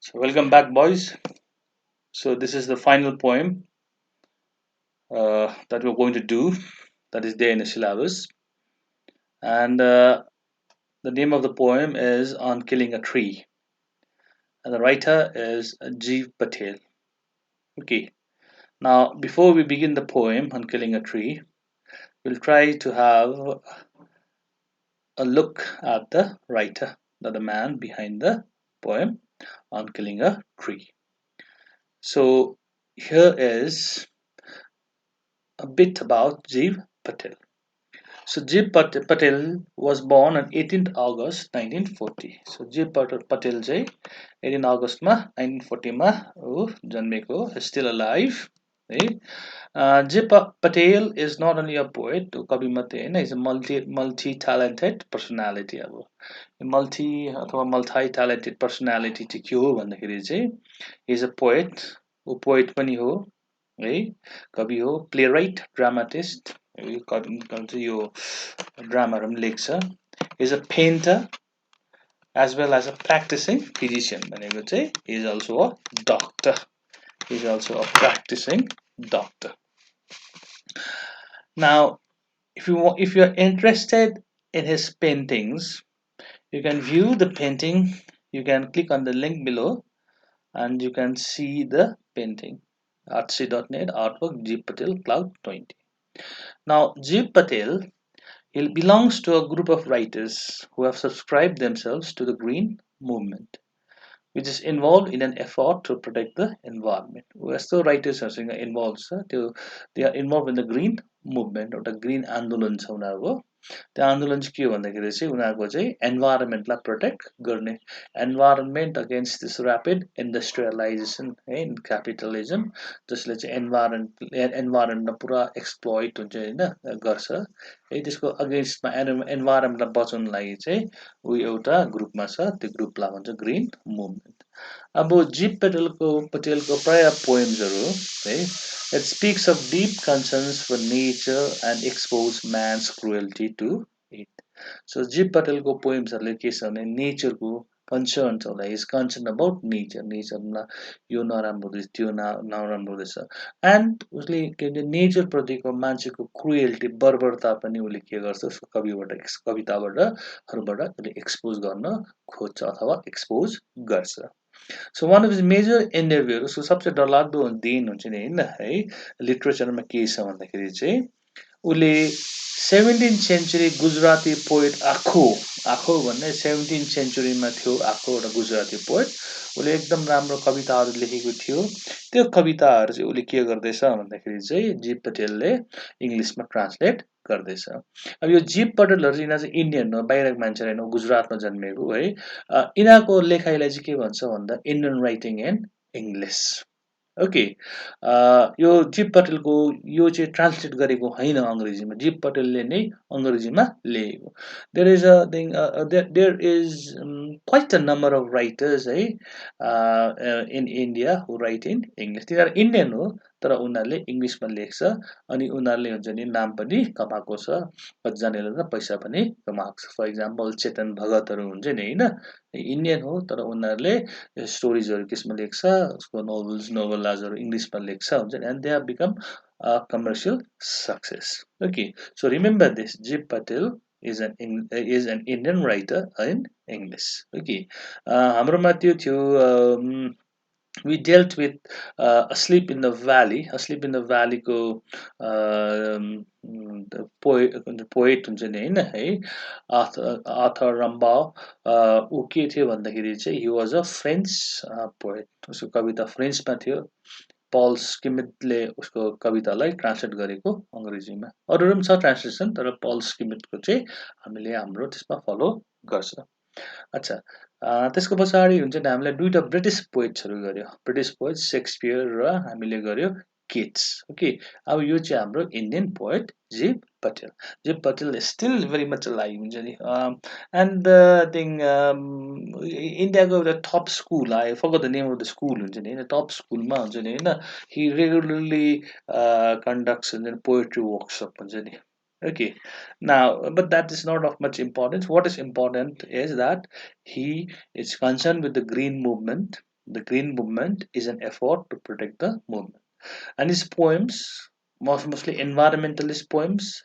So welcome back, boys. So this is the final poem that we're going to do. That is there in the syllabus, and the name of the poem is "On Killing a Tree," and the writer is Gieve Patel. Okay. Now, before we begin the poem on killing a tree, we'll try to have a look at the writer, the man behind the poem on killing a tree. So here is a bit about Gieve Patel. So Patel was born on 18th August 1940. So Patel चाहिँ 18 अगस्तमा 1940 मा ऊ जन्मेको still alive है Patel is not only a poet कवि मात्रै हैन is a multi talented personality अब multi अथवा multi talented personality चाहिँ के हो भन्दाखेरि चाहिँ he is a poet ऊ पोएट पनि हो है कवि हो playwright dramatist यो ड्रामाहरू पनि लेख्छ is a painter as well as a practicing physician भनेको चाहिँ he is also a doctor. He is also a practicing doctor. Now, if you are interested in his paintings, you can view the painting. You can click on the link below, and you can see the painting. Artsy.net artwork Gieve Patel Cloud 20. Now, Gieve Patel, he belongs to a group of writers who have subscribed themselves to the green movement, which is involved in an effort to protect the environment. यस्तो राइटर्सहरूसँग involve छ त्यो they are involve in the green movement एउटा green आन्दोलन छ उनीहरूको त्यो आन्दोलन चाहिँ के हो भन्दाखेरि चाहिँ उनीहरूको चाहिँ एन्भाइरोमेन्टलाई प्रोटेक्ट गर्ने environment against this rapid industrialisation है क्यापिटलिजम जसले चाहिँ एन्भाइरोमेन्टमा पुरा एक्सप्लोइट हुन्छ होइन गर्छ है त्यसको अगेन्स्टमा एन्भाइरोमेन्टलाई बचाउनु लागि चाहिँ ऊ एउटा ग्रुपमा छ त्यो ग्रुपलाई भन्छ ग्रिन मुभमेन्ट अब जीव पटेलको प्राय पोएम्सहरू है it speaks of deep concerns for nature and expose man's cruelty to it. So जीव पटेलको पोएम्सहरूले के छ भने नेचरको कन्सर्न छ होला इज कन्सर्न अबाउट नेचरमा यो नराम्रो हुँदैछ त्यो नराम्रो हुँदैछ एन्ड उसले के भन्छ नेचरप्रतिको मान्छेको क्रुएल्टी बर्बरता पनि उसले के गर्छ उसको कविताबाट उसले एक्सपोज गर्न खोज्छ अथवा एक्सपोज गर्छ So one of his major endeavors उसको सबसे डरलाग्दो देन हुन्छ नि हैन है लिटरेचरमा के छ भन्दाखेरि चाहिँ उसले 17th सेन्चुरी गुजराती पोएट आखो भन्ने 17th सेन्चुरीमा थियो आखो एउटा गुजराती पोएट उसले एकदम राम्रो कविताहरू लेखेको थियो त्यो कविताहरू चाहिँ उसले के गर्दैछ भन्दाखेरि चाहिँ जीव पटेलले इङ्ग्लिसमा ट्रान्सलेट गर्दैछ अब यो जीव पटेलहरू चाहिँ यिनीहरू चाहिँ इन्डियन हो बाहिरको मान्छे होइन गुजरातमा जन्मेको है यिनीहरूको लेखाइलाई चाहिँ के भन्छ भन्दा Indian writing and English okay यो जीव पटेलको यो चाहिँ ट्रान्सलेट गरेको होइन अङ्ग्रेजीमा जीव पटेलले नै अङ्ग्रेजीमा लेखेको there is quite a number of writers है in India who write in English तिनीहरू इन्डियन हो तर उनीहरूले इङ्ग्लिसमा लेख्छ अनि उनीहरूले हुन्छ नि नाम पनि कमाएको छ कतिजनाले त पैसा पनि कमाएको छ फर इक्जाम्पल चेतन भगतहरू हुन्छ नि होइन इन्डियन हो तर उनीहरूले स्टोरिजहरू केसमा लेख्छ उसको नोभल्सहरू इङ्ग्लिसमा लेख्छ हुन्छ नि and they have become commercial success. Okay, so remember this: Gieve Patel is an Indian writer in English. Okay, हाम्रोमा त्यो थियो we dealt with Asleep in the Valley. Asleep in the Valley को the poet हुन्छ नि हैन है Arthur रम्बाउ ऊ के थियो भन्दाखेरि चाहिँ he was a French poet. उसको कविता फ्रेन्चमा थियो पल स्किमिटले उसको कवितालाई ट्रान्सलेट गरेको अङ्ग्रेजीमा अरूहरू पनि छ ट्रान्सलेसन तर पल स्किमिटको चाहिँ हामीले हाम्रो त्यसमा फलो गर्छ अच्छा त्यसको पछाडि हुन्छ नि हामीलाई दुईटा ब्रिटिस पोइट्सहरू गर्यो ब्रिटिस पोइट शेक्सपियर र हामीले गर्यो किट्स ओके अब यो चाहिँ हाम्रो इन्डियन पोइट जीव Patel still very much live हुन्छ नि एन्ड थिङ इन्डियाको एउटा top school I forgot the name of the school हुन्छ नि होइन टप स्कुलमा हुन्छ नि होइन हि रेगुलरली कन्डक्ट्स हुन्छ नि पोएट्री वर्कसप हुन्छ नि okay now but that is not of much importance what is important is that he is concerned with the green movement The green movement is an effort to protect the movement. And his poems, mostly environmentalist poems,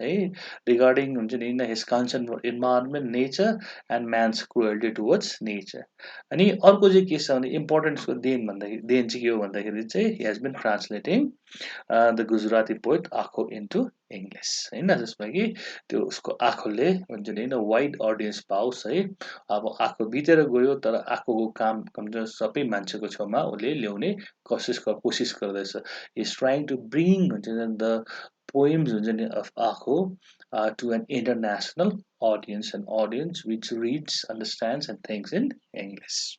regarding his concern for environment, nature, and man's cruelty towards nature. अनि अर्को चाहिँ के छ भने इम्पोर्टेन्सको then भन्दाखेरि then चाहिँ के हो भन्दाखेरि चाहिँ he has been translating the Gujarati poet आँखो इन्टु इङ्ग्लिस होइन, जसमा कि त्यो उसको आँखोले हुन्छ नि होइन वाइड अडियन्स पाओस् है। अब आँखो बितेर गयो तर आँखोको काम सबै मान्छेको छेउमा उसले ल्याउने कोसिस गर्दैछ। इज ट्राइङ टु ब्रिङ हुन्छ नि द पोएम्स हुन्छ नि अफ आँखो to an international audience, an audience which reads, understands, and thinks in English.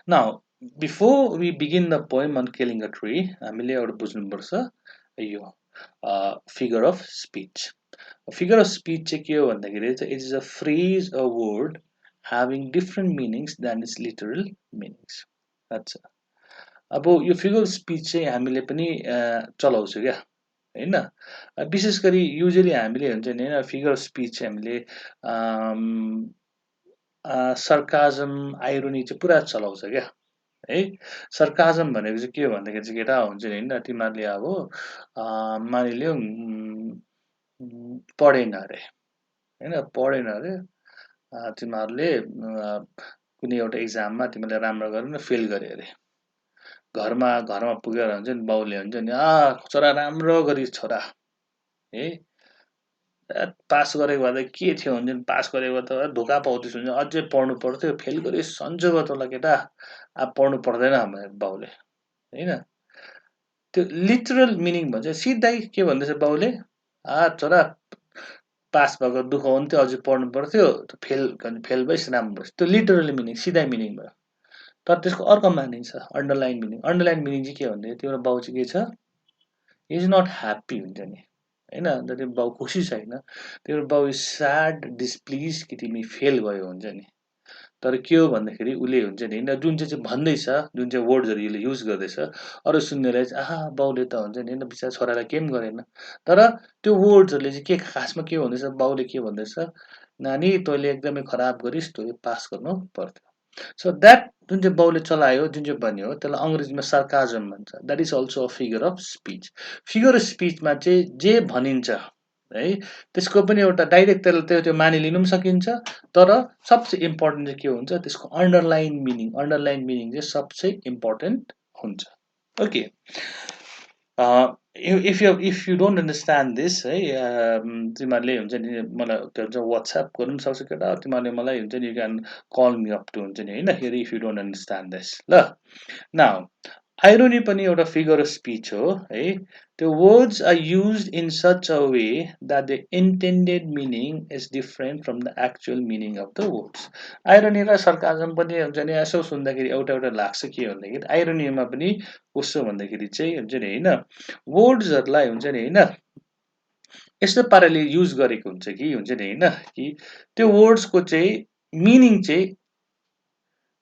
Now, before we begin the poem on killing a tree, हामीले एउटा बुझ्नुपर्छ यो figure of speech. A figure of speech चाहिँ के हो भन्दाखेरि चाहिँ it is a phrase or word having different meanings than its literal meanings. अच्छा, अब यो figure of speech चाहिँ हामीले पनि चलाउँछौँ क्या होइन। विशेष गरी युजली हामीले हुन्छ नि होइन फिगर अफ स्पिच चाहिँ हामीले सर्काजम आइरोनी चाहिँ पुरा चलाउँछ क्या है। सर्काजम भनेको चाहिँ के हो भन्दाखेरि चाहिँ केटा हुन्छ नि होइन तिमीहरूले अब मानिलियो पढेन अरे होइन, पढेन अरे तिमीहरूले कुनै एउटा एक्जाममा तिमीले राम्रो गरेन फेल गरे अरे। घरमा पुगेर हुन्छ नि बाउले हुन्छ नि छोरा राम्रो गरी छोरा है, पास गरेको भए त के थियो हुन्छ नि, पास गरेको त धोका पाउँदैछ हुन्छ अझै पढ्नु पर्थ्यो, फेल गरे सन्चो तँलाई केटा अब पढ्नु पर्दैन भने बाउले होइन। त्यो लिटरल मिनिङ भन्छ सिधै के भन्दैछ बाउले, छोरा पास भएको दुःख हुन्थ्यो अझै पढ्नु पर्थ्यो, फेल भइस राम्रो भइस, त्यो लिटरल मिनिङ सिधै मिनिङ भयो। तर त्यसको अर्को मिनिङ छ अन्डरलाइन मिनिङ। अन्डरलाइन मिनिङ चाहिँ के भन्दाखेरि तिम्रो बाउ चाहिँ के छ, इज नट ह्याप्पी हुन्छ नि होइन, अन्त त्यो बाउ खुसी छैन, तिम्रो बाउ इज स्याड डिसप्लिज कि तिमी फेल भयो हुन्छ नि। तर के हो भन्दाखेरि उसले हुन्छ नि होइन जुन चाहिँ भन्दैछ, जुन चाहिँ वर्ड्सहरू यसले युज गर्दैछ अरू सुन्नेलाई चाहिँ बाउले त हुन्छ नि होइन बिचरा छोरालाई केही पनि गरेन, तर त्यो वर्ड्सहरूले चाहिँ के खासमा के भन्दैछ, बाउले के भन्दैछ, नानी तैँले एकदमै खराब गरिस्, तैँले पास गर्नु पर्थ्यो। सो द्याट जुन चाहिँ बाउले चलायो जुन चाहिँ भन्यो त्यसलाई अङ्ग्रेजीमा सर्काजम भन्छ। That is also a figure of speech. Figure of स्पिचमा चाहिँ जे भनिन्छ है त्यसको पनि एउटा डाइरेक्ट त्यसलाई त्यो मानिलिनु पनि सकिन्छ, तर सबसे इम्पोर्टेन्ट चाहिँ के हुन्छ त्यसको अन्डरलाइन मिनिङ। अन्डरलाइन मिनिङ चाहिँ सबसे इम्पोर्टेन्ट हुन्छ। Okay, if you don't understand this है तिमीहरूले हुन्छ नि मलाई के भन्छ वाट्सएप गर्नु पनि सक्छ केटा, तिमीहरूले मलाई हुन्छ नि you can call me up to हुन्छ नि होइन हेरी if you don't understand this. ल नाउ आइरोनी पनि एउटा फिगर अफ स्पिच हो है। त्यो words are used in such a way that the intended meaning is different from the actual meaning of the words. Irony र sarcasm पनि हुन्छ नि यसो सुन्दाखेरि एउटा लाग्छ के भन्दाखेरि आइरोनीमा पनि कस्तो भन्दाखेरि चाहिँ हुन्छ नि होइन वर्ड्सहरूलाई हुन्छ नि होइन यस्तो पाराले युज गरेको हुन्छ कि हुन्छ नि होइन कि त्यो वर्ड्सको चाहिँ मिनिङ चाहिँ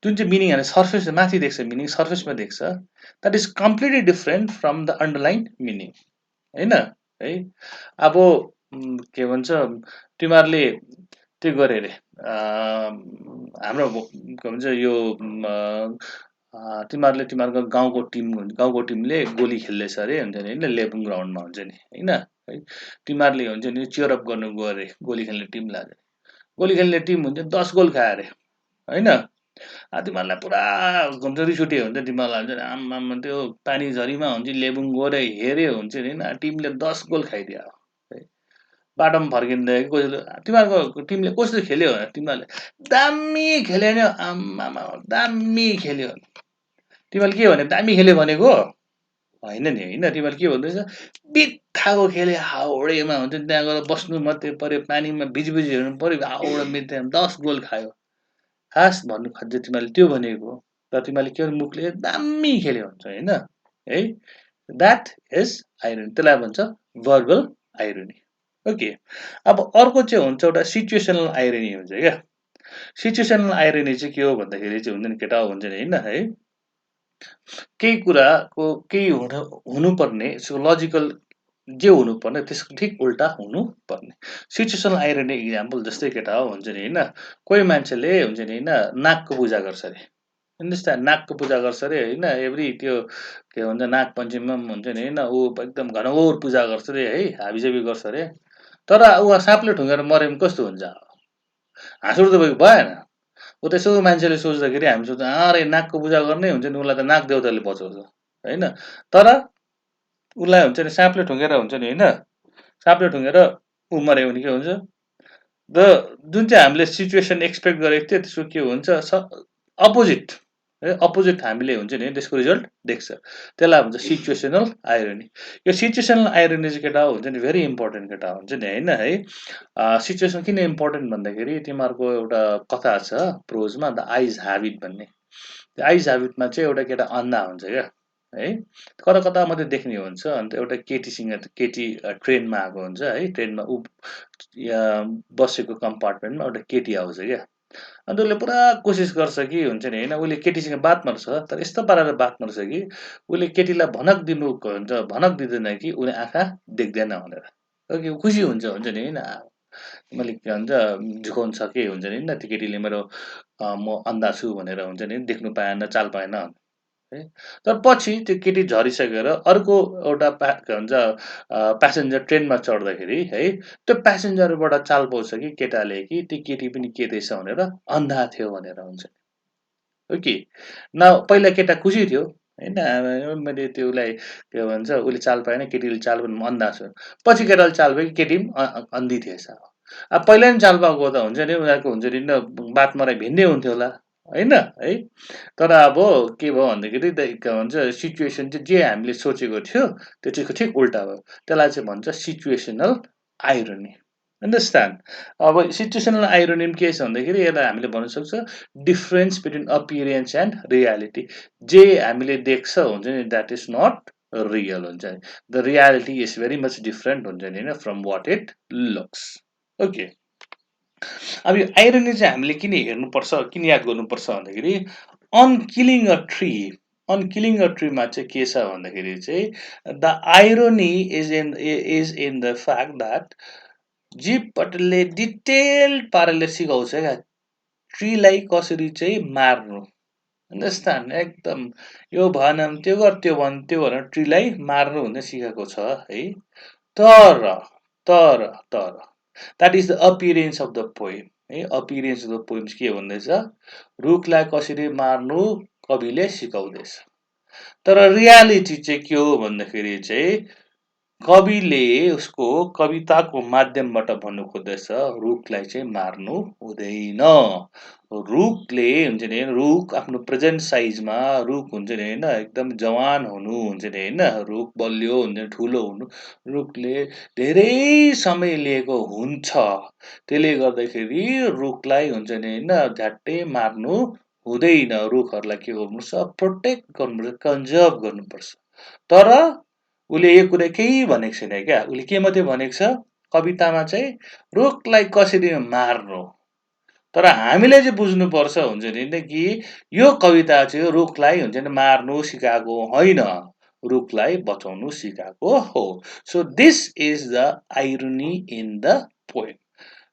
जुन चाहिँ मिनिङ हामीले सर्फेस माथि देख्छ मिनिङ सर्फेसमा देख्छ that is completely different from the underline meaning होइन है। अब के भन्छ तिमीहरूले त्यो गरे अरे हाम्रो के भन्छ यो तिमीहरूको गाउँको टिमले गोली खेल्दैछ अरे हुन्छ नि होइन लेबुङ ग्राउन्डमा हुन्छ नि होइन है। तिमीहरूले हुन्छ नि चियरअप गर्नु गयो अरे गोली खेल्ने टिमलाई, गोली खेल्ने टिम हुन्छ 10 गोल खायो अरे होइन। तिमीहरूलाई पुरा हुन्छ रिस उठ्यो हुन्छ तिमीहरूलाई हुन्छ आम्मामा त्यो पानी झरीमा हुन्छ लेबुङ गएर हेऱ्यो हुन्छ नि होइन टिमले 10 गोल खाइदियो है। बाटोमा फर्किँदै कसैले तिमीहरूको टिमले कस्तो खेल्यो भने तिमीहरूले दामी खेल्यो नि आम्मामा दामी खेल्यो, तिमीहरूले के भन्यो दामी खेल्यो भनेको होइन नि होइन, तिमीहरूले के भन्दैछ बित्थाको खेल्यो हाउडेमा हुन्छ त्यहाँ गएर बस्नु मात्रै पऱ्यो पानीमा भिजी हेर्नु पऱ्यो हाउडा बित्थामा 10 गोल खायो खास भन्नु खोज्छ तिमीहरूले त्यो भनेको, तर तिमीहरूले के मुखले दामी खेल्यो भन्छ होइन है। द्याट इज आइरोनी, त्यसलाई भन्छ भर्बल आइरोनी। ओके, अब अर्को चाहिँ हुन्छ एउटा सिचुएसनल आइरोनी हुन्छ क्या। सिचुएसनल आइरोनी चाहिँ के हो भन्दाखेरि चाहिँ हुन्छ नि केटा हुन्छ नि होइन है केही कुराको केही हुनुपर्ने लजिकल जे हुनुपर्ने त्यसको ठिक उल्टा हुनुपर्ने। सिचुएसनल आइरोनी इक्जाम्पल जस्तै केटा हो हुन्छ नि होइन कोही मान्छेले हुन्छ नि होइन नागको पूजा गर्छ अरे अन्डरस्ट्यान्ड नागको पूजा गर्छ अरे होइन एभ्री त्यो के भन्छ नाग पञ्चमीमा पनि हुन्छ नि होइन ऊ एकदम घनघोर पूजा गर्छ अरे है हाबीजाबी गर्छ अरे तर ऊ साँपले ठुँगेर मऱ्यो भने कस्तो हुन्छ हाँस उठ्दो भएन ऊ त्यसो मान्छेले सोच्दाखेरि हामी सोध्छ अरे नागको पूजा गर्नै हुन्छ नि उसलाई त नाग देवताले बचाउँछ होइन तर उसलाई हुन्छ नि साँपले ठुँगेर हुन्छ नि होइन साँपले ठुँगेर ऊ मऱ्यो भने के हुन्छ र जुन चाहिँ हामीले सिचुएसन एक्सपेक्ट गरेको थियो त्यसको के हुन्छ अपोजिट है अपोजिट हामीले हुन्छ नि त्यसको रिजल्ट देख्छ त्यसलाई भन्छ सिचुएसनल आइरोनी यो सिचुएसनल आइरोनी चाहिँ केटा हुन्छ नि भेरी इम्पोर्टेन्ट केटा हुन्छ नि होइन है सिचुएसन किन इम्पोर्टेन्ट भन्दाखेरि तिमीहरूको एउटा कथा छ प्रोजमा द आइज ह्याबिट भन्ने त्यो आइज ह्याबिटमा चाहिँ एउटा केटा अन्धा हुन्छ क्या है कता कता मात्रै देख्ने हुन्छ अन्त एउटा केटीसँग केटी ट्रेनमा आएको हुन्छ है ट्रेनमा बसेको कम्पार्टमेन्टमा एउटा केटी आउँछ क्या अन्त उसले पुरा कोसिस गर्छ कि हुन्छ नि होइन उसले केटीसँग बात मार्छ तर यस्तो पाराले बात मार्छ कि उसले केटीलाई भनक दिनु हुन्छ भनक दिँदैन कि उसले आँखा देख्दैन भनेर ओके खुसी हुन्छ नि होइन मैले के भन्छ झुकाउनु सकेँ हुन्छ नि होइन त्यो केटीले मेरो म अन्धा छु भनेर हुन्छ नि देख्नु पाएन चाल पाएन है तर पछि त्यो केटी झरिसकेर अर्को एउटा के भन्छ प्यासेन्जर ट्रेनमा चढ्दाखेरि है त्यो प्यासेन्जरबाट चाल पाउँछ कि केटाले कि त्यो केटी पनि के रहेछ भनेर अन्धा थियो भनेर हुन्छ हो कि न पहिला केटा खुसी थियो होइन मैले त्यो उसलाई के भन्छ उसले चाल पाएन केटीले चाल पाएन म अन्धा छु पछि केटाले चाल पायो कि केटी पनि अन्धी थिएछ अब पहिला नि चाल पाएको त हुन्छ नि उनीहरूको हुन्छ नि बात मराइ भिन्नै हुन्थ्यो होला होइन है तर अब के भयो भन्दाखेरि के भन्छ सिचुएसन चाहिँ जे हामीले सोचेको थियो त्यो चाहिँ ठिक उल्टा भयो त्यसलाई चाहिँ भन्छ सिचुएसनल आइरोनी अन्डरस्ट्यान्ड अब सिचुएसनल आइरोनी के छ भन्दाखेरि यसलाई हामीले भन्न सक्छ difference between appearance and reality जे हामीले देख्छ हुन्छ नि द्याट इज नट रियल हुन्छ नि the reality is very much different हुन्छ नि होइन from what it looks okay अब यो आइरोनी चाहिँ हामीले किन हेर्नुपर्छ किन याद गर्नुपर्छ भन्दाखेरि अन किलिङ अ ट्रीमा चाहिँ के छ भन्दाखेरि चाहिँ the irony is in the fact that जीव पटेलले डिटेल्ड पाराले सिकाउँछ क्या ट्रीलाई कसरी चाहिँ मार्नु अन्डरस्ट्यान्ड एकदम यो भएन भने त्यो गर त्यो भन त्यो भनेर ट्रीलाई मार्नु भनेर सिकाएको छ है तर तर तर that is the appearance of the poem है अपियरेन्स अफ द पोइम के भन्दैछ रुखलाई कसरी मार्नु कविले सिकाउँदैछ तर रियालिटी चाहिँ के हो भन्दाखेरि चाहिँ कविले उसको कविताको माध्यमबाट भन्नु खोज्दैछ रुखलाई चाहिँ मार्नु हुँदैन रुखले हुन्छ नि रुख आफ्नो प्रेजेन्ट साइजमा रुख हुन्छ नि होइन एकदम जवान हुनु हुन्छ नि होइन रुख बलियो हुन्छ ठुलो हुनु रुखले धेरै समय लिएको हुन्छ त्यसले गर्दाखेरि रुखलाई हुन्छ नि होइन झ्याट्टै मार्नु हुँदैन रुखहरूलाई के गर्नुपर्छ प्रोटेक्ट गर्नुपर्छ कन्जर्भ गर्नुपर्छ तर उसले यो कुरा केही भनेको छैन क्या उसले के मात्रै भनेको छ कवितामा चाहिँ रुखलाई कसरी मार्नु तर हामीले चाहिँ बुझ्नुपर्छ हुन्छ नि कि यो कविता चाहिँ रुखलाई हुन्छ नि मार्नु सिकाएको होइन रुखलाई बचाउनु सिकाएको हो so this is the irony in the poem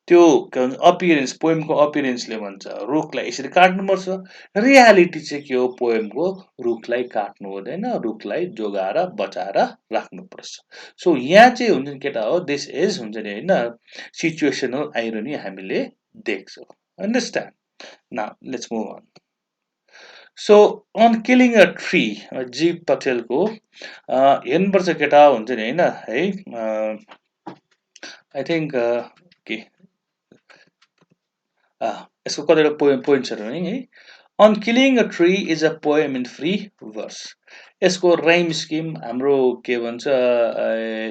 त्यो के भन्छ अपियरेन्स पोएमको अपियरेन्सले भन्छ रुखलाई यसरी काट्नुपर्छ रियालिटी चाहिँ के हो पोएमको रुखलाई काट्नु हुँदैन रुखलाई जोगाएर बचाएर राख्नुपर्छ सो यहाँ चाहिँ हुन्छ नि केटा हो दिस इज हुन्छ नि होइन सिचुएसनल आइरोनी हामीले देख्छौँ understand now let's move on so on killing a tree जीव पटेलको हेर्नुपर्छ केटा हुन्छ नि होइन है आई थिङ्क के यसको कतिवटा पोइन्ट्सहरू है on killing a tree is a poem in free verse यसको राइम स्किम हाम्रो के भन्छ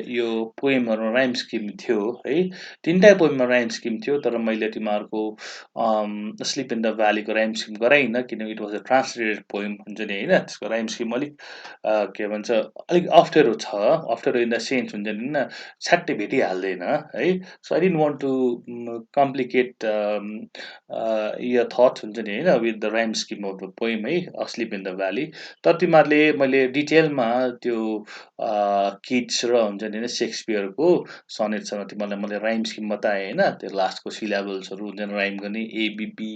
यो पोएमहरू राइम स्किम थियो है तिनवटा पोएममा राइम स्किम थियो तर मैले तिमीहरूको स्लिप इन द भ्यालीको राइम स्किम गराइनँ किनकि it was a translated poem हुन्छ नि होइन त्यसको राइम स्किम अलिक के भन्छ अलिक अप्ठ्यारो छ अप्ठ्यारो इन द सेन्स हुन्छ नि होइन छ्याट्टै भेटिहाल्दैन है so I didn't want to complicate यो थट हुन्छ नि होइन with the rhyme scheme of the poem है स्लिप इन द भ्याली तर तिमीहरूले मैले डिटेलमा त्यो किट्स र हुन्छ नि शेक्सपियरको सनेटसँग तिमीहरूलाई मैले राइम स्किम बताएँ होइन, त्यो लास्टको सिलेबल्सहरू हुन्छ नि राइम गर्ने एबिपी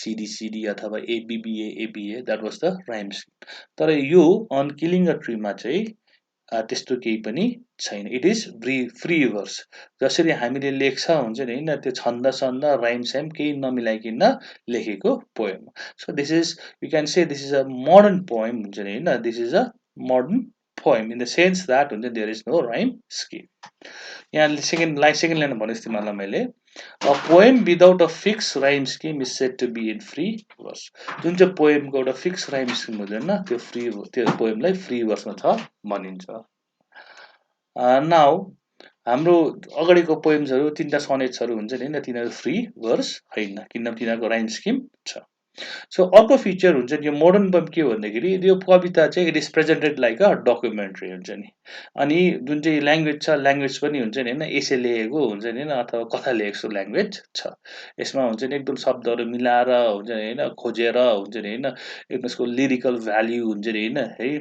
सिडिसिडी अथवा ABBA ABA that was the rhyme scheme. तर यो अन किलिङ अ ट्रीमा चाहिँ त्यस्तो केही पनि छैन, इट इज फ्री वर्स। जसरी हामीले लेख्छ हुन्छ नि होइन, त्यो छन्द छन्द राइम साइम केही नमिलाइकन लेखेको poem. So this is, you can say this is a modern poem हुन्छ नि होइन, this is a modern poem in the sense that हुन्छ there is no rhyme scheme. यहाँ सेकेन्ड लाइन भनेपछि तिमीहरूलाई मैले a poem without a fix rhyme scheme is said to be in free verse. जुन चाहिँ पोएमको एउटा फिक्स राइम स्किम हुँदैन त्यो पोएमलाई फ्री वर्समा छ भनिन्छ। नाउ हाम्रो अगाडिको पोएम्सहरू तिनवटा सनेट्सहरू हुन्छ नि होइन, तिनीहरू फ्री वर्स होइन, किनभने तिनीहरूको राइम स्किम छ। सो अर्को फिचर हुन्छ नि यो मोडर्न पोएम के हो भन्दाखेरि यो कविता चाहिँ it is presented like a documentary हुन्छ नि। अनि जुन चाहिँ ल्याङ्ग्वेज छ ल्याङ्ग्वेज पनि हुन्छ नि होइन एसे लेखेको हुन्छ नि होइन अथवा कथा लेखेको जस्तो ल्याङ्ग्वेज छ। यसमा हुन्छ नि एकदम शब्दहरू मिलाएर हुन्छ नि होइन खोजेर हुन्छ नि होइन एकदम यसको लिरिकल भ्याल्यु हुन्छ नि होइन है,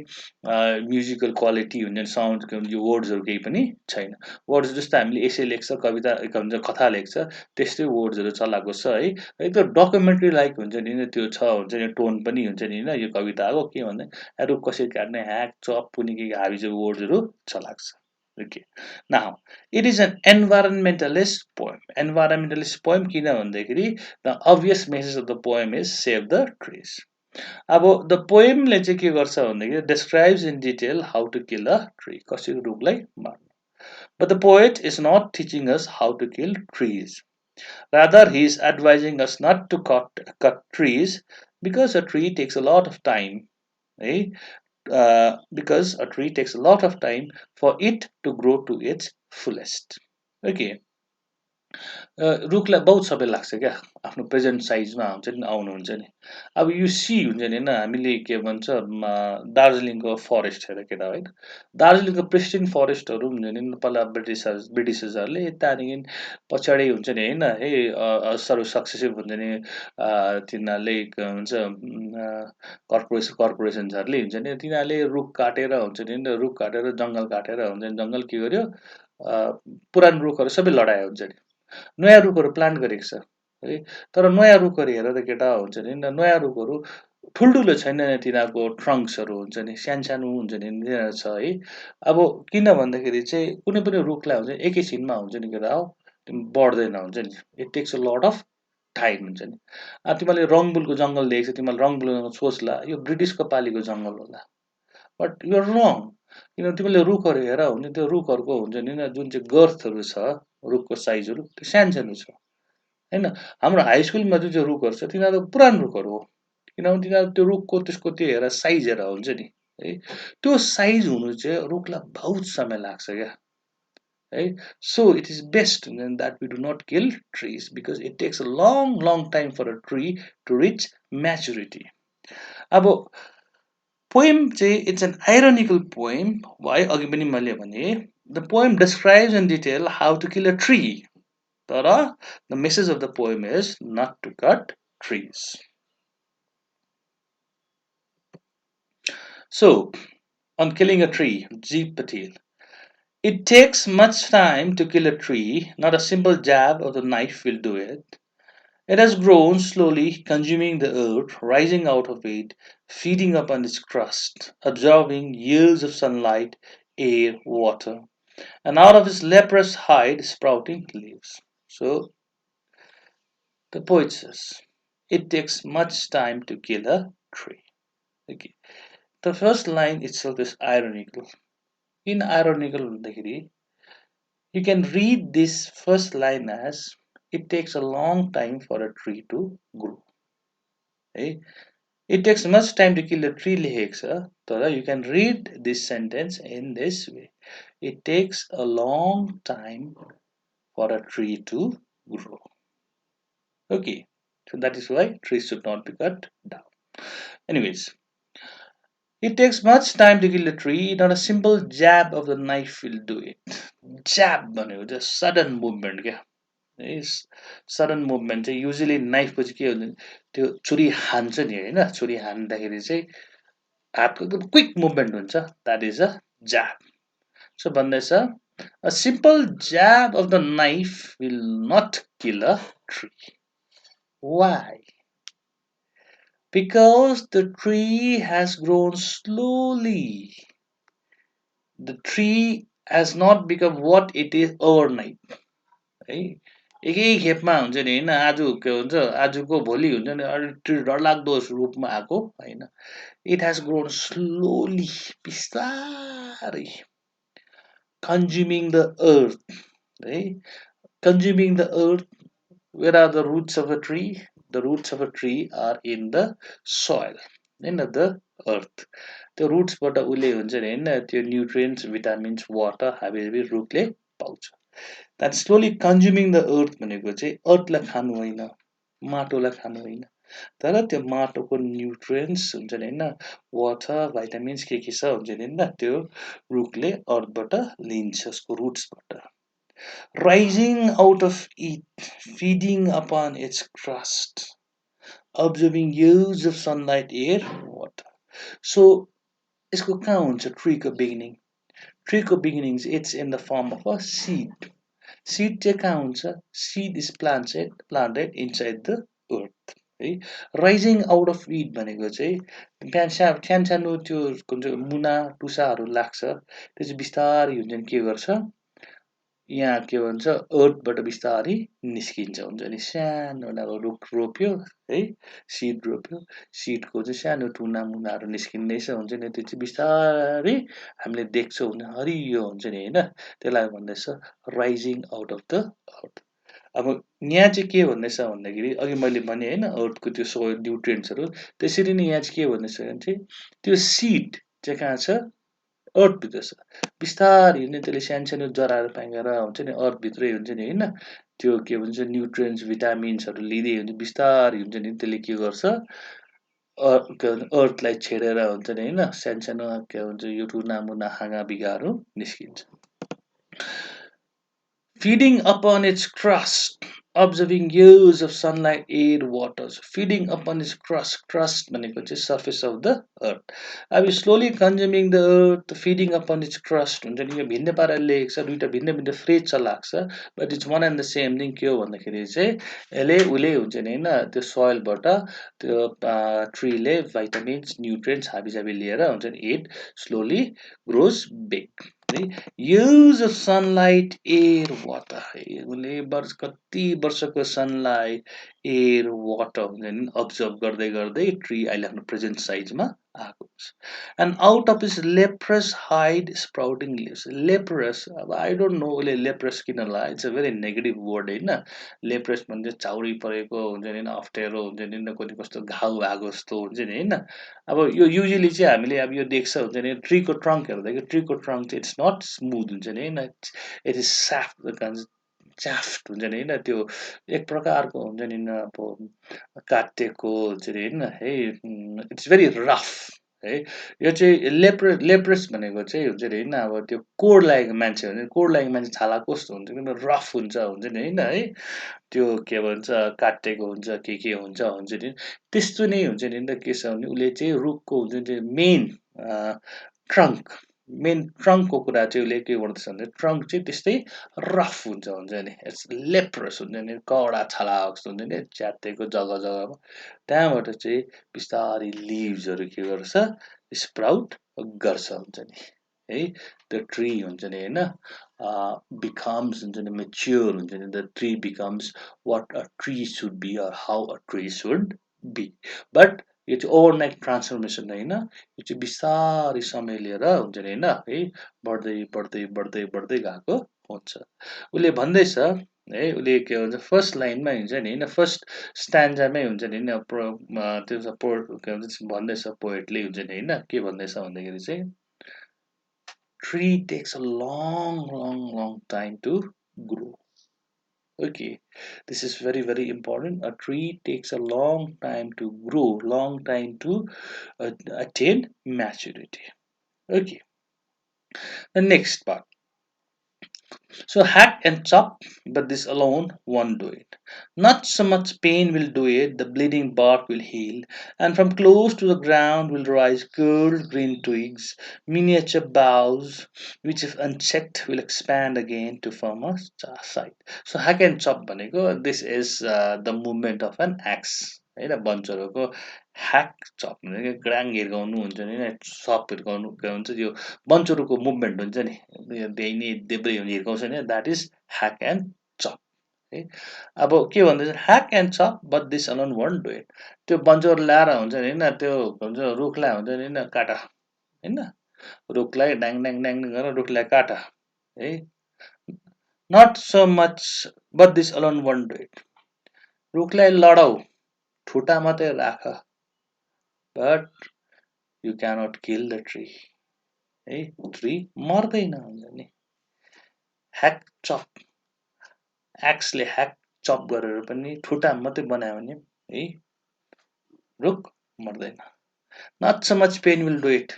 म्युजिकल क्वालिटी हुन्छ नि साउन्डको यो वर्ड्सहरू केही पनि छैन। वर्ड्स जस्तो हामीले एसे लेख्छ कविता हुन्छ कथा लेख्छ त्यस्तै वर्ड्सहरू चलाएको छ है, एकदम डकुमेन्ट्री लाइक हुन्छ नि त्यो छ हुन्छ नि टोन पनि हुन्छ नि होइन यो कविताको के भन्दा रुख कसरी काट्ने ह्याक चप पुनि के हाबी चाहिँ वर्ड्सहरू चलाएको छ। Okay, now it is an environmentalist poem. Environmentalist poem किन भन्दाखेरि the obvious message of the poem is save the trees. अब द पोएमले चाहिँ के गर्छ भन्दाखेरि describes in detail how to kill a tree, कसरी रुखलाई मार्नु। But the poet is not teaching us how to kill trees. Rather, he is advising us not to cut trees because a tree takes a lot of time. Eh? Because a tree takes a lot of time for it to grow to its fullest. Okay. रुखलाई बहुत समय लाग्छ क्या आफ्नो present साइजमा हुन्छ नि आउनुहुन्छ नि। अब यो सी हुन्छ नि होइन हामीले के भन्छ दार्जिलिङको फरेस्ट हेर केटा होइन, दार्जिलिङको प्रेस्टिन फरेस्टहरू हुन्छ नि पहिला ब्रिटिसर्सहरूले त्यहाँदेखि पछाडि हुन्छ नि होइन है सर्व सक्सेसिभ हुन्छ नि तिनीहरूले हुन्छ कर्पोरेसन्सहरूले हुन्छ नि तिनीहरूले रुख काटेर हुन्छ नि रुख काटेर जङ्गल काटेर हुन्छ नि जङ्गल के गर्यो पुरानो रुखहरू सबै लडायो हुन्छ नि, नयाँ रुखहरू प्लान्ट गरेको छ है। तर नयाँ रुखहरू हेर त केटा हुन्छ नि नयाँ रुखहरू ठुल्ठुलो छैन तिनीहरूको ट्रङ्क्सहरू हुन्छ नि सानो हुन्छ नि तिनीहरू छ है। अब किन भन्दाखेरि चाहिँ कुनै पनि रुखलाई हुन्छ एकैछिनमा हुन्छ नि केटा हो बढ्दैन हुन्छ नि, it takes a lot of time हुन्छ नि। तिमीले रङबुलको जङ्गल देखेको छ, तिमीले रङबुल सोच्ला यो ब्रिटिसको पालिको जङ्गल होला, बट युआर रङ। किनभने तिमीले रुखहरू हेर हुन्छ त्यो रुखहरूको हुन्छ नि जुन चाहिँ गर्थहरू छ रुखको साइजहरू त्यो सानो छ होइन। हाम्रो हाई स्कुलमा जुन चाहिँ रुखहरू छ तिनीहरू पुरानो रुखहरू हो, किनभने तिनीहरू त्यो रुखको त्यसको त्यो हेर साइज हेर हुन्छ नि है, त्यो साइज हुनु चाहिँ रुखलाई बहुत समय लाग्छ क्या है। So it is best that we do not kill trees because it takes a long time for a tree to reach maturity. अब पोएम चाहिँ इट्स एन आइरोनिकल पोएम है, अघि पनि मैले भने the poem describes in detail how to kill a tree, तर the message of the poem is not to cut trees. So, on killing a tree, Gieve Patel. It takes much time to kill a tree, not a simple jab of the knife will do it. It has grown slowly, consuming the earth, rising out of it, feeding upon its crust, absorbing years of sunlight, air, water, and out of its leprous hide sprouting leaves. So, the poet says, it takes much time to kill a tree. Okay. The first line itself is ironical. In ironical, you can read this first line as it takes a long time for a tree to grow. Okay? It takes much time to kill a tree लेखेको छ, तर you can read this sentence in this way. It takes a long time for a tree to grow. Okay, so that is why trees should not be cut down. Anyways, it takes much time to kill a tree, not a simple jab of the knife will do it. Jab भनेको चाहिँ sudden movement क्या है, sudden movement चाहिँ usually knife पछि के हुन्छ त्यो छुरी हान्छ नि होइन, छुरी हान्दाखेरि चाहिँ हातको एकदम क्विक मुभमेन्ट हुन्छ, that is a jab. So भन्दैछ a simple jab of the knife will not kill a tree. Why? Because the tree has grown slowly. The tree has not become what it is overnight. है एकै खेपमा हुन्छ नि होइन, आज के भन्छ आजको भोलि हुन्छ नि ट्री डरलाग्दो रूपमा आएको होइन. इट हेज ग्रोन स्लोली, बिस्तारै, consuming the earth, right? Consuming the earth. Where are the roots of a tree? The roots of a tree are in the soil, in the earth. The roots बाट उसले हुन्छ नि होइन त्यो nutrients, vitamins, water हाबी रुटले पाउँछ. That slowly consuming the earth भनेको चाहिँ अर्थलाई खानु होइन, माटोलाई खानु होइन, तर त्यो माटोको न्युट्रिएन्ट्स हुन्छ नि होइन, वाटर, भाइटामिन्स के छ हुन्छ नि होइन, त्यो रुखले अर्थबाट लिन्छ, उसको रुट्सबाट. Rising out of it, feeding upon its crust, observing years of sunlight, air, water. So, यसको कहाँ हुन्छ ट्रीको बिगिनिङ? ट्रीको beginning it's in the form of a seed. Seed चाहिँ कहाँ हुन्छ? Seed is planted inside the earth है. Rising out of it भनेको चाहिँ सानो सानो त्यो मुना टुसाहरू लाग्छ, त्यो चाहिँ बिस्तारै हुन्छ नि के गर्छ, यहाँ के भन्छ अर्थबाट बिस्तारै निस्किन्छ. हुन्छ नि सानो एउटा रुख रोप्यो है, सिड रोप्यो, सिडको चाहिँ सानो टुना मुनाहरू निस्किँदैछ हुन्छ नि, त्यो चाहिँ बिस्तारै हामीले देख्छौँ भने हरियो हुन्छ नि होइन, त्यसलाई भन्दैछ rising out of the earth. अब यहाँ चाहिँ के भन्दैछ भन्दाखेरि अघि मैले भने होइन अर्थको त्यो सोयल न्युट्रिएन्ट्सहरू, त्यसरी नै यहाँ चाहिँ के भन्दैछ भने चाहिँ त्यो सिड चाहिँ कहाँ छ? अर्थभित्र छ. बिस्तारै हुन्छ त्यसले सानो सानो जराहरू पाइएर हुन्छ नि अर्थभित्रै हुन्छ नि होइन, त्यो के भन्छ न्युट्रिएन्ट्स, भिटामिन्सहरू लिँदै हुन्छ, बिस्तारै हुन्छ नि त्यसले के गर्छ, अर्थलाई छेडेर हुन्छ नि होइन, सानो सानो के भन्छ यो टुना मुना हाँगा बिगाहरू निस्किन्छ. Feeding upon its crust, observing years of sunlight, air, waters. Feeding upon its crust. Crust भनेको चाहिँ surface of the earth. अब slowly consuming the earth, feeding upon its crust हुन्छ नि, यो भिन्न पाराले लेखेको छ, दुईटा भिन्न भिन्न फ्रेज छ लाग्छ, but it's one and the same thing. के हो भन्दाखेरि चाहिँ यसले उसले हुन्छ नि होइन त्यो सोइलबाट त्यो ट्रीले भाइटामिन्स, न्युट्रिएन्ट्स हाबिजाबी लिएर हुन्छ नि it slowly grows big. Years of sunlight, air, water. उसले कति वर्षको सनलाइट, एयर, वाटर अब्जर्भ गर्दै गर्दै ट्री अहिले आफ्नो प्रेजेन्ट साइजमा आएको छ. And out of its leprous hide sprouting leaves. Leprous, अब आई डोन्ट नो उसले लेप्रस किन ला, it's a very negative word होइन. लेप्रस भन्छ चाउरी परेको हुन्छ नि, अप्ठ्यारो हुन्छ नि, कति कस्तो घाउ भएको जस्तो हुन्छ नि होइन. अब यो युजली चाहिँ हामीले अब यो देख्छ हुन्छ नि ट्रीको ट्रङ्क हेर्दाखेरि, ट्रीको ट्रङ्क चाहिँ इट्स नट स्मुथ हुन्छ नि होइन, इट इज च्याफ्ट हुन्छ नि होइन, त्यो एक प्रकारको हुन्छ नि अब काटेको हुन्छ नि होइन है, इट्स भेरी रफ है. यो चाहिँ लेप्रस भनेको चाहिँ हुन्छ नि होइन, अब त्यो कोड लागेको मान्छे हुन्छ, कोड लागेको मान्छे छाला कस्तो हुन्छ कि रफ हुन्छ नि होइन है, त्यो के भन्छ काटेको हुन्छ के हुन्छ नि, त्यस्तो नै हुन्छ नि के छ भने उसले चाहिँ रुखको हुन्छ नि मेन ट्रङ्कको कुरा चाहिँ उसले के गर्दछ भने ट्रङ्क चाहिँ त्यस्तै रफ हुन्छ नि, इट्स लेप्रस हुन्छ नि, कडा छाला जस्तो हुन्छ नि च्यातेको जग्गामा, त्यहाँबाट चाहिँ बिस्तारै लिभ्सहरू के गर्छ स्प्राउट गर्छ हुन्छ नि है. द ट्री हुन्छ नि होइन becomes हुन्छ नि mature हुन्छ नि, the tree becomes what a tree should be or how a tree should be. But यो चाहिँ ओभरनाइट ट्रान्सफर्मेसन होइन, यो चाहिँ बिस्तारै समय लिएर हुन्छ नि होइन है, बढ्दै बढ्दै बढ्दै बढ्दै गएको हुन्छ. उसले भन्दैछ है, उसले के भन्छ फर्स्ट लाइनमा हुन्छ नि होइन, फर्स्ट स्ट्यान्जामै हुन्छ नि होइन, त्यो के भन्छ भन्दैछ पोएटले हुन्छ नि होइन, के भन्दैछ भन्दाखेरि चाहिँ tree takes a long time to grow. Okay, this is very important. A tree takes a long time to grow, long time to attain maturity. Okay, the next part. So hack and chop, but this alone won't do it. Not so much pain will do it, the bleeding bark will heal, and from close to the ground will rise curled green twigs, miniature boughs, which if unchecked will expand again to form a site. So hack and chop भनेको this is the movement of an axe. होइन बन्चरोको hack chop भनेको ग्राङ हिर्काउनु हुन्छ नि shop हिर्काउनु के हुन्छ यो बन्चरोको मुभमेन्ट हुन्छ नि देइने देब्रे हिर्काउँछ नि that is hack and chop है अब के भन्दैछ hack and chop but this alone won't do it त्यो बन्चरो ल्याएर हुन्छ नि होइन त्यो हुन्छ रुखलाई हुन्छ नि होइन काट होइन रुखलाई ड्याङ ड्याङ ड्याङ गरेर रुखलाई काट है not so much but this alone won't do it रुखलाई लडाऊ ठुटा मात्रै राख but you cannot kill the tree है ट्री मर्दैन हुन्छ नि ह्याक चप एक्सले ह्याक चप गरेर पनि ठुटा मात्रै बनायो भने है रुख मर्दैन not so much pain will do it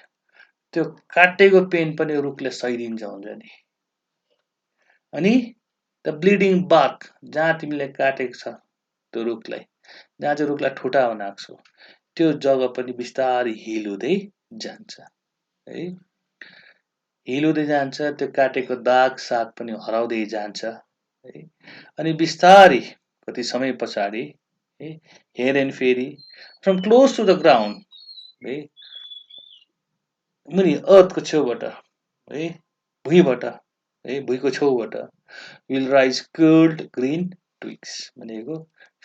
त्यो काटेको पेन पनि रुखले सहिदिन्छ हुन्छ नि अनि द ब्लिडिङ बार्क जहाँ तिमीले काटेको छ त्यो रुखलाई जहाँ चाहिँ रुखलाई ठुटा बनाएको छौ त्यो जग्गा पनि बिस्तारै हिल हुँदै जान्छ है हिल हुँदै जान्छ त्यो काटेको दाग साग पनि हराउँदै जान्छ है अनि बिस्तारै कति समय पछाडि है हेर एन्ड फेरि from close to the ground है मुनि अर्थको छेउबाट है भुइँबाट है भुइँको छेउबाट will rise curled green twigs भनेको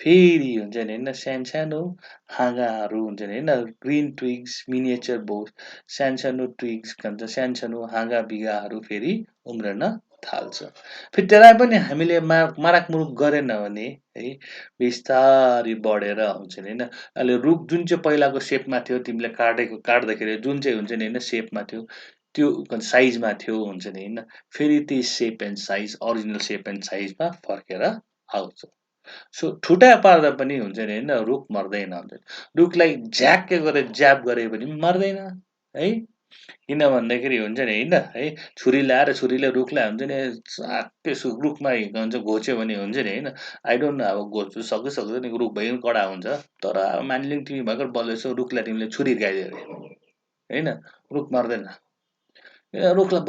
फेरि हुन्छ नि होइन सानो सानो हाँगाहरू हुन्छ नि होइन ग्रिन ट्विक्स मिनिएचर बोस सानो सानो ट्विक्स भन्छ सानो सानो हाँगा बिगाहरू फेरि उम्रन थाल्छ फेरि त्यसलाई पनि हामीले माराकमुरुक गरेन भने है बिस्तारै बढेर हुन्छ नि होइन अहिले रुख जुन चाहिँ पहिलाको सेपमा थियो तिमीले काट्दाखेरि जुन चाहिँ हुन्छ नि होइन सेपमा थियो त्यो साइजमा थियो हुन्छ नि होइन फेरि त्यही shape and size original shape and साइजमा फर्केर आउँछ सो ठुटा पार्दा पनि हुन्छ नि होइन रुख मर्दैन हुन्छ रुखलाई झ्याक्कै गरेर ज्याप गरे पनि मर्दैन है किन भन्दाखेरि हुन्छ नि होइन है छुरी ल्याएर छुरीले रुखलाई हुन्छ नि स्वाक्कै रुखमा हुन्छ घोच्यो भने हुन्छ नि होइन आई डोन्ट नो अब घोच्नु सक्दै सक्दैन नि रुख भइ कडा हुन्छ तर अब मानिलिउँ तिमी भर्खर बल्दैछौ रुखलाई तिमीले छुरी हिर्काइदियो अरे होइन रुख मर्दैन रुखलाई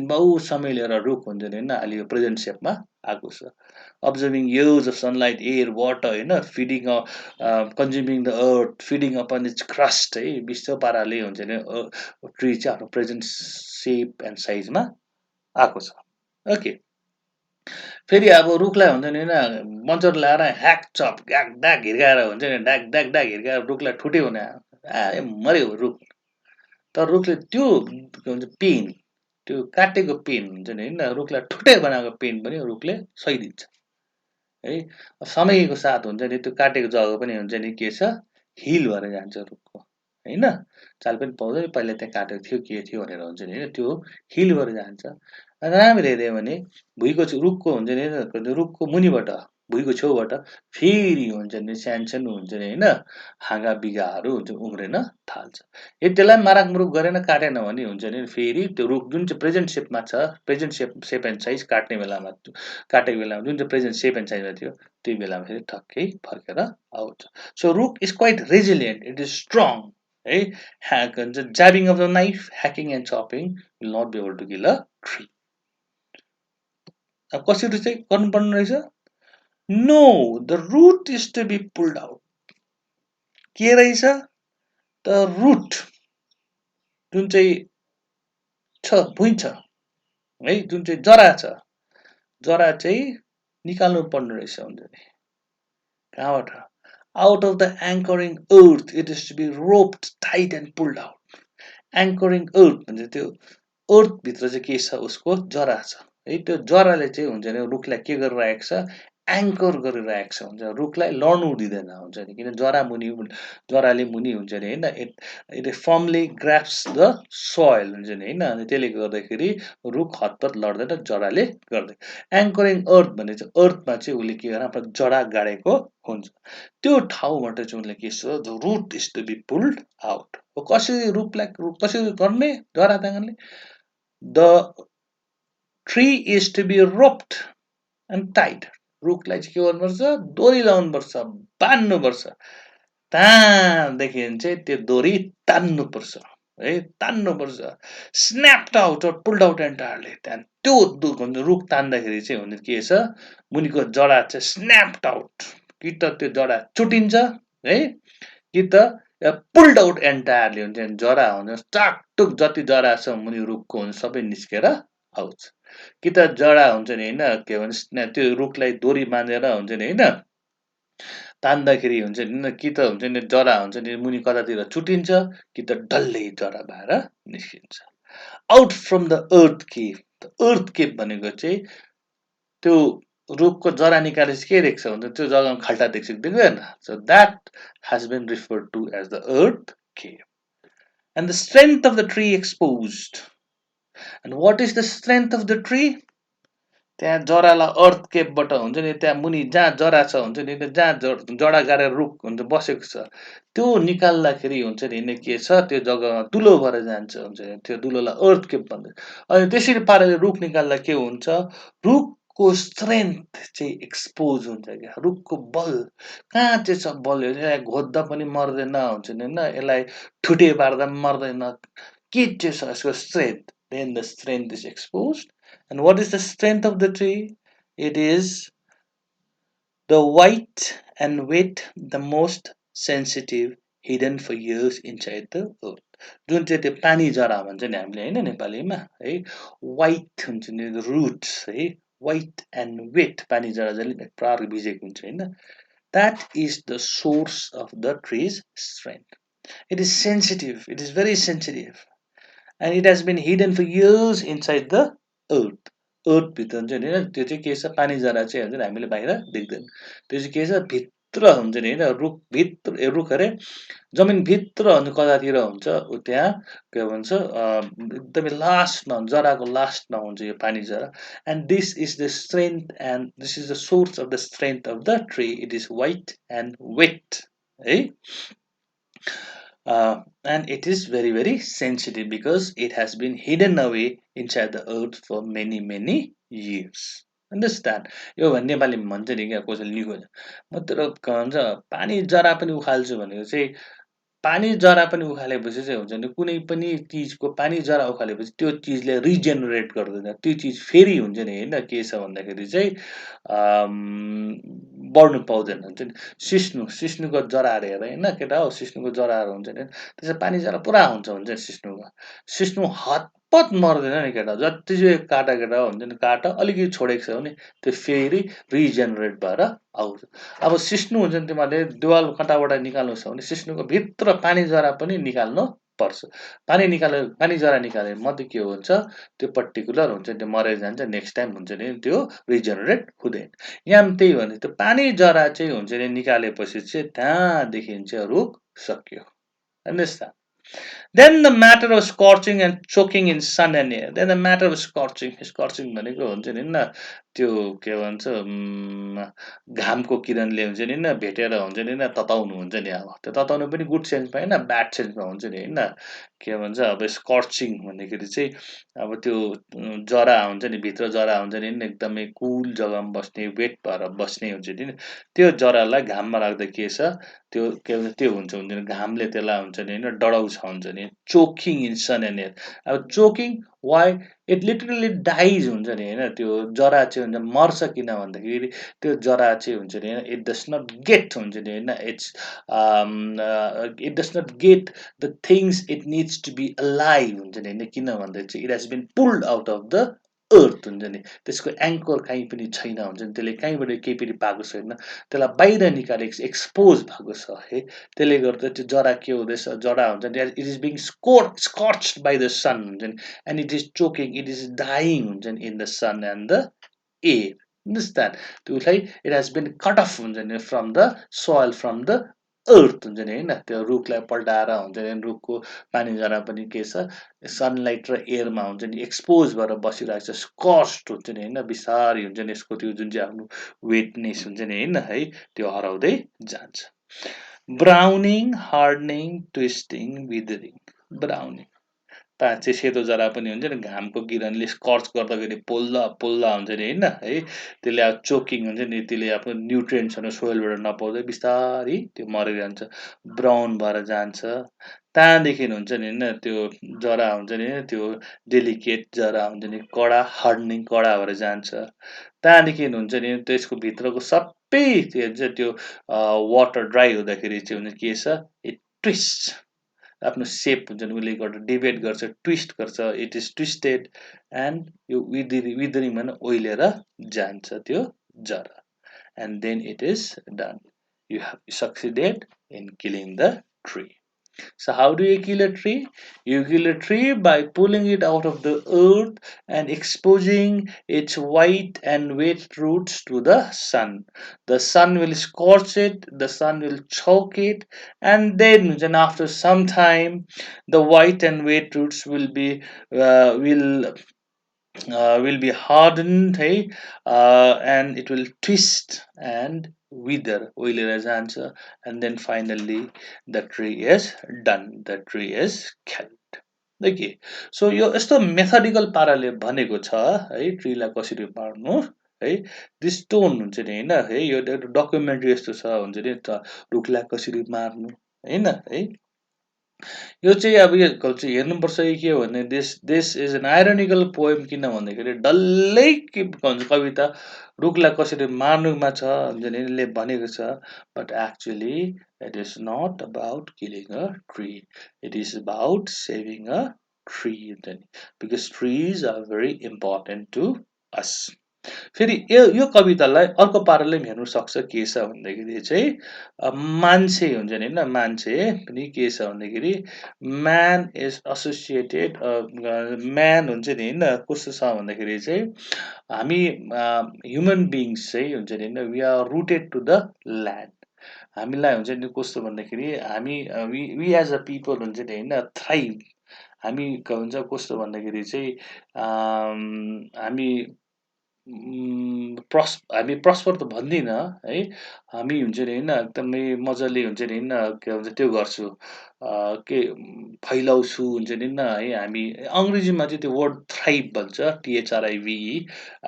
बहुत समय लिएर रुख हुन्छ नि होइन अहिले यो प्रेजेन्ट सेपमा आएको छ observing years of sunlight, air, water, होइन feeding consuming the earth feeding upon it's crust है विश्व पाराले हुन्छ नि ट्री चाहिँ आफ्नो प्रेजेन्ट सेप एन्ड साइजमा आएको छ ओके फेरि अब रुखलाई हुन्छ नि होइन मन्चर ल्याएर ह्याक चप ढ्याक ढ्याक हिर्काएर हुन्छ नि ढ्याक ढ्याक ढ्याक हिर्काएर रुखलाई ठुट्यो भने मऱ्यो रुख तर रुखले त्यो के भन्छ पेन त्यो काटेको पेन हुन्छ नि होइन रुखलाई ठुटै बनाएको पेन पनि रुखले सहिदिन्छ है समयको साथ हुन्छ नि त्यो काटेको जग्गा पनि हुन्छ नि के छ हिल भएर जान्छ रुखको होइन चाल पनि पाउँदैन पहिला त्यहाँ काटेको थियो के थियो भनेर हुन्छ नि होइन त्यो हिल भएर जान्छ राम्ररी हेऱ्यो भने भुइँको रुखको हुन्छ नि रुखको मुनिबाट भुइँको छेउबाट फेरि हुन्छ नि सानो सानो हुन्छ नि होइन हाँगा बिगाहरू हुन्छ उम्रिन थाल्छ यदि त्यसलाई माराकमुरुक गरेन काटेन भने हुन्छ नि फेरि त्यो रुख जुन चाहिँ प्रेजेन्ट सेपमा छ प्रेजेन्ट सेप एन्ड साइज काट्ने बेलामा काटेको बेलामा जुन चाहिँ प्रेजेन्ट सेप एन्ड साइजमा थियो त्यही बेलामा फेरि ठक्कै फर्केर आउँछ सो रुख is quite resilient it is strong है ह्याक हुन्छ jabbing of the knife hacking and chopping will not be able to kill a tree अब कसरी चाहिँ गर्नुपर्ने रहेछ no the root is to be pulled out के रहेछ द रुट जुन चाहिँ छ भुइँ छ है जुन चाहिँ जरा छ जरा चाहिँ निकाल्नु पर्ने रहेछ हुन्छ नि कहाँबाट out of the anchoring earth it is to be roped tight and pulled out anchoring earth भन्छ त्यो अर्थभित्र चाहिँ के छ उसको जरा छ है त्यो जराले चाहिँ हुन्छ नि रुखलाई के गरिरहेको छ एङ्कर गरिरहेको छ हुन्छ रुखलाई लड्नु दिँदैन हुन्छ नि किन जराले मुनि हुन्छ नि होइन इट फर्मली ग्राप्स द सोइल हुन्छ नि होइन अनि त्यसले गर्दाखेरि रुख हतपत लड्दैन जराले गर्दै एङ्करिङ अर्थ भने चाहिँ अर्थमा चाहिँ उसले के गरेर आफ्नो जरा गाडेको हुन्छ त्यो ठाउँबाट चाहिँ उसले के छ the root is to be pulled out कसरी रुखलाई कसरी गर्ने जरा तान्ने the tree is to be roped and tied. रुखलाई चाहिँ के गर्नुपर्छ डोरी लाउनुपर्छ बान्नुपर्छ त्यहाँदेखि चाहिँ त्यो डोरी तान्नुपर्छ है तान्नुपर्छ snapped out or pulled out entirely त्यहाँ त्यो रुख तान्दाखेरि चाहिँ हुने के छ मुनिको जडा चाहिँ स्न्याप्ड आउट कि त त्यो जडा चुटिन्छ है कि त पुल्ड आउट एन्टायरली हुन्छ जरा हुन्छ टाकटुक जति जरा छ मुनि रुखको हुन्छ सबै निस्केर आउँछ कि त जडा हुन्छ नि होइन के भन्छ त्यो रुखलाई डोरी बाँधेर हुन्छ नि होइन तान्दाखेरि हुन्छ नि कि त हुन्छ नि जरा हुन्छ नि मुनि कतातिर छुटिन्छ कि त डल्लै जरा भएर निस्किन्छ आउट फ्रम द अर्थ केप भनेको चाहिँ त्यो रुखको जरा निकालेपछि के देख्छ भने त्यो जग्गामा खाल्टा देख्छ देख्दैन so that has been referred to as the earth cave. And the strength of the tree exposed. And what is the strength of the tree? त्यहाँ जरालाई अर्थ केपबाट हुन्छ नि त्यहाँ मुनि जहाँ जरा छ हुन्छ नि जहाँ जडा गाडेर रुख हुन्छ बसेको छ त्यो निकाल्दाखेरि हुन्छ नि होइन के छ त्यो जग्गामा दुलो भएर जान्छ हुन्छ नि त्यो दुलोलाई अर्थ केप भन्छ अनि त्यसरी पाराले रुख निकाल्दा के हुन्छ रुखको स्ट्रेन्थ चाहिँ एक्सपोज हुन्छ क्या रुखको बल कहाँ चाहिँ छ बल यसलाई घोद्दा पनि मर्दैन हुन्छ नि होइन यसलाई ठुटे पार्दा पनि मर्दैन के चाहिँ छ यसको strength then the strength is exposed. And what is the strength of the tree? It is the white and wet, the most sensitive, hidden for years inside the earth. जुन चाहिँ त्यो पानी जरा भन्छ नि हामीले होइन नेपालीमा है वाइट हुन्छ नि रुट्स है वाइट एन्ड वेट पानी जरा जसले प्रार भिजेको हुन्छ होइन that is the source of the trees strength it is sensitive it is very sensitive and it has been hidden for years inside the earth भित्र हुन्छ नि होइन त्यो चाहिँ के छ पानी जरा चाहिँ हुन्छ नि हामीले बाहिर देख्दैन त्यो चाहिँ के छ भित्र हुन्छ नि होइन रुखभित्र रुख अरे जमिनभित्र हुन्छ कतातिर हुन्छ त्यहाँ के भन्छ एकदमै लास्टमा जराको लास्टमा हुन्छ यो पानी जरा and this is the strength and this is the source of the strength of the tree it is white and wet है and it is very very sensitive because it has been hidden away inside the earth for many years understand यो भने नेपालीमा भन्छ नि क्या कसैले निको म तेरो भन्छ पानी जरा पनि उखाल्छु भनेको चाहिँ पानी जरा पनि उखालेपछि चाहिँ हुन्छ नि कुनै पनि चिजको पानी जरा उखालेपछि त्यो चिजले रिजेनेरेट गर्दैन त्यो चिज फेरि हुन्छ नि होइन के छ भन्दाखेरि चाहिँ बढ्नु पाउँदैन हुन्छ नि सिस्नुको जराहरू हेर होइन केटा हो सिस्नुको जराहरू हुन्छ नि त्यसमा पानी जरा पुरा हुन्छ सिस्नुमा सिस्नु हतपत मर्दैन नि केटा जति चाहिँ काटा केटा हुन्छ नि काटा अलिकति छोडेको छ भने त्यो फेरि रिजेनेरेट भएर आउँछ अब सिस्नु हुन्छ नि तिमीहरूले देवाल कताबाट निकाल्नु छ भने सिस्नुको भित्र पानी जरा पनि निकाल्नु पर्छ पानी जरा निकाल्यो मात्रै के हुन्छ त्यो पर्टिकुलर हुन्छ त्यो मरेर जान्छ नेक्स्ट टाइम हुन्छ नि त्यो रिजेनेरेट हुँदैन यहाँ पनि त्यही भने त्यो पानी जरा चाहिँ हुन्छ नि निकालेपछि चाहिँ त्यहाँदेखि चाहिँ रुख सक्यो understand then the matter of scorching and choking in sun and air then the matter of scorching भनेको हुन्छ नि न त्यो के भन्छ घामको किरणले हुन्छ नि न भेटेर हुन्छ नि न तताउनु हुन्छ नि अब त्यो तताउनु पनि गुड सेन्समा होइन ब्याड सेन्समा हुन्छ नि होइन के भन्छ अब स्कर्चिङ भन्दाखेरि चाहिँ अब त्यो जरा हुन्छ नि भित्र जरा हुन्छ नि एकदमै कुल जग्गामा बस्ने वेट भएर बस्ने हुन्छ नि त्यो जरालाई घाममा राख्दा के छ त्यो के भन्छ त्यो हुन्छ नि घामले त्यसलाई हुन्छ नि होइन डढाउँछ हुन्छ नि choking in sun and air अब choking why it literally dies हुन्छ नि होइन त्यो जरा चाहिँ हुन्छ मर्छ किन भन्दाखेरि त्यो जरा चाहिँ हुन्छ नि होइन इट डस नट गेट हुन्छ नि होइन it does not get the things it needs to be alive हुन्छ नि होइन किन भन्दा चाहिँ it has been pulled out of the earth हुन्छ नि त्यसको एङ्कर कहीँ पनि छैन हुन्छ नि त्यसले कहीँबाट केही पनि पाएको छैन त्यसलाई बाहिर निकालेको एक्सपोज भएको छ है त्यसले गर्दा त्यो जरा के हुँदैछ जरा हुन्छ नि it is being scorched by the sun हुन्छ नि and it is choking it is dying हुन्छ नि in the sun and the air understand त्यो उसलाई it has been cut off हुन्छ नि from the soil from the earth हुन्छ नि होइन त्यो रुखलाई पल्टाएर हुन्छ नि रुखको पानी जरा पनि के छ सनलाइट र एयरमा हुन्छ नि एक्सपोज भएर बसिरहेको छ स्कर्स्ट हुन्छ नि होइन बिस्तारै हुन्छ नि यसको त्यो जुन चाहिँ आफ्नो वेटनेस हुन्छ नि होइन है त्यो हराउँदै जान्छ ब्राउनिङ हार्डनिङ ट्विस्टिङ विदरिङ ब्राउनिङ पाँचे सेतो जरा पनि हुन्छ नि घामको किरणले स्कर्च गर्दाखेरि पोल्दा पोल्दा हुन्छ नि होइन है त्यसले अब चोकिङ हुन्छ नि त्यसले आफ्नो न्युट्रियन्ट्सहरू सोइलबाट नपाउँदै बिस्तारै त्यो मरेर जान्छ ब्राउन भएर जान्छ त्यहाँदेखि हुन्छ नि होइन त्यो जरा हुन्छ नि त्यो डेलिकेट जरा हुन्छ नि कडा हार्डनिङ कडा भएर जान्छ त्यहाँदेखि हुन्छ नि त्यसको भित्रको सबै त्यो हुन्छ त्यो वाटर ड्राई हुँदाखेरि चाहिँ हुन्छ के छ इट ट्विस्ट आफ्नो सेप हुन्छ नि उसले गर्दा डिबेट गर्छ ट्विस्ट गर्छ इट इज ट्विस्टेड एन्ड यो विदरिङमा नै ओइलेर जान्छ त्यो जरा and then it is done you have succeeded in killing the tree. So how do you kill a tree? You kill a tree by pulling it out of the earth and exposing its white and wet roots to the sun. The sun will scorch it, the sun will choke it, and then after some time, the white and wet roots will be hardened, hey, and it will twist and wither, oiler as answer, and then finally the tree is done. The tree is killed. Okay, so यो यस्तो methodical पाराले भनेको छ है ट्रीलाई कसरी मार्नु है त्यस्तो हुन्छ नि होइन है यो डकुमेन्ट्री यस्तो छ हुन्छ नि रुखलाई कसरी मार्नु होइन है यो चाहिँ अब यो चाहिँ हेर्नुपर्छ कि के हो भने this is an ironical poem किन भन्दाखेरि डल्लै के भन्छ कविता रुखलाई कसरी मार्नुमा छ यसले भनेको छ but actually it is not about killing a tree it is about saving a tree हुन्छ नि because trees are very important to us फेरि यो कवितालाई अर्को पाराले पनि हेर्नु सक्छ के छ भन्दाखेरि चाहिँ मान्छे हुन्छ नि होइन मान्छे पनि के छ भन्दाखेरि म्यान इज एसोसिएटेड म्यान हुन्छ नि होइन कस्तो छ भन्दाखेरि चाहिँ हामी ह्युमन बिङ्स चाहिँ हुन्छ नि होइन we are rooted to the land हामीलाई हुन्छ नि कस्तो भन्दाखेरि हामी वी एज अ पिपल हुन्छ नि होइन थ्राइभ हामी हुन्छ कस्तो भन्दाखेरि चाहिँ हामी हामी प्रस्पर त भन्दिनँ है हामी हुन्छ नि होइन एकदमै मजाले हुन्छ नि होइन के भन्छ त्यो गर्छु के फैलाउँछु हुन्छ नि होइन है हामी अङ्ग्रेजीमा चाहिँ त्यो वर्ड थ्राइभ भन्छ टिएचआरआइभी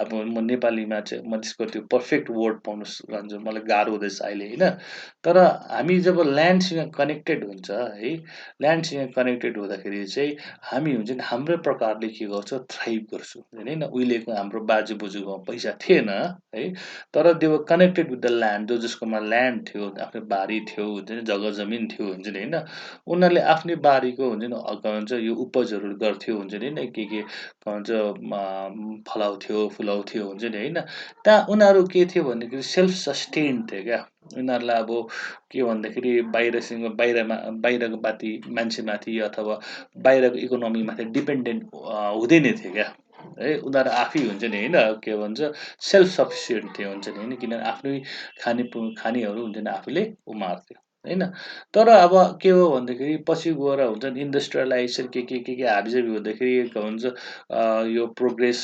अब म नेपालीमा चाहिँ म त्यसको त्यो पर्फेक्ट वर्ड पाउनु जान्छु मलाई गाह्रो हुँदैछ अहिले होइन तर हामी जब ल्यान्डसँग कनेक्टेड हुन्छ है ल्यान्डसँग कनेक्टेड हुँदाखेरि चाहिँ हामी हुन्छ नि हाम्रो प्रकारले के गर्छौँ थ्राइभ गर्छौँ होइन उहिलेको हाम्रो बाजे बोजूकोमा पैसा थिएन है तर they were connected with the land जो जसकोमा ल्यान्ड थियो आफ्नो बारी थियो हुन्छ नि जग्गा जमिन थियो हुन्छ नि होइन उनीहरूले आफ्नै बारीको हुन्छ नि हुन्छ यो उपजहरू गर्थ्यो हुन्छ नि होइन के भन्छ फलाउँथ्यो फुलाउँथ्यो हुन्छ नि होइन त्यहाँ उनीहरू के थियो भन्दाखेरि सेल्फ सस्टेन्ड थियो क्या उनीहरूलाई अब के भन्दाखेरि बाहिरको माथि मान्छेमाथि अथवा बाहिरको इकोनोमीमाथि डिपेन्डेन्ट हुँदैन थियो क्या है उनीहरू आफै हुन्छ नि होइन के भन्छ सेल्फ सफिसियन्ट थियो हुन्छ नि होइन किनभने आफ्नै खानेहरू हुन्छ नि आफूले उमार्थ्यो होइन तर अब के हो भन्दाखेरि पछि गएर हुन्छ नि इन्डस्ट्रियलाइजेसन के हाबिजाबी हुँदाखेरि के भन्छ यो प्रोग्रेस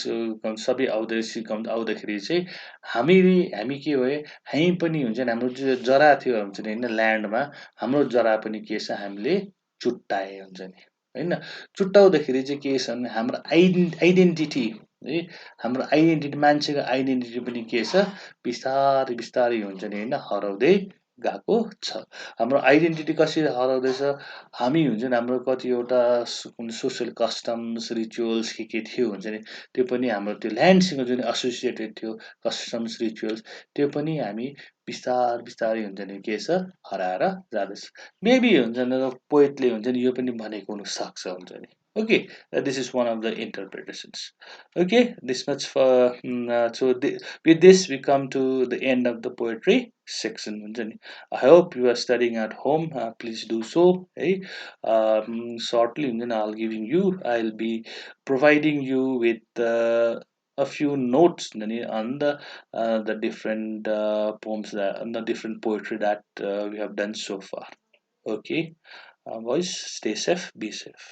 सबै आउँदाखेरि चाहिँ हामी के भयो हामी पनि हुन्छ नि हाम्रो जो जरा थियो हुन्छ नि होइन ल्यान्डमा हाम्रो जरा पनि के छ हामीले चुट्टाए हुन्छ नि होइन चुट्टाउँदाखेरि चाहिँ के छ भने हाम्रो आइडेन्टिटी है हाम्रो आइडेन्टिटी मान्छेको आइडेन्टिटी पनि के छ बिस्तारै बिस्तारै हुन्छ नि होइन हराउँदै गएको छ हाम्रो आइडेन्टिटी कसरी हराउँदैछ हामी हुन्छ नि हाम्रो कतिवटा सोसियल कस्टम्स रिचुअल्स के थियो हुन्छ नि त्यो पनि हाम्रो त्यो ल्यान्डसँग जुन एसोसिएटेड थियो कस्टम्स रिचुअल्स त्यो पनि हामी बिस्तारै हुन्छ नि के छ हराएर जाँदैछ मेबी हुन्छ नि पोइटले हुन्छ नि यो पनि भनेको हुनसक्छ हुन्छ नि okay this is one of the interpretations okay this much for with this we come to the end of the poetry section हुन्छ नि I hope you are studying at home please do so है shortly हुन्छ नि I'll be providing you with a few notes on the different poems on the different poetry that we have done so far okay boys stay safe be safe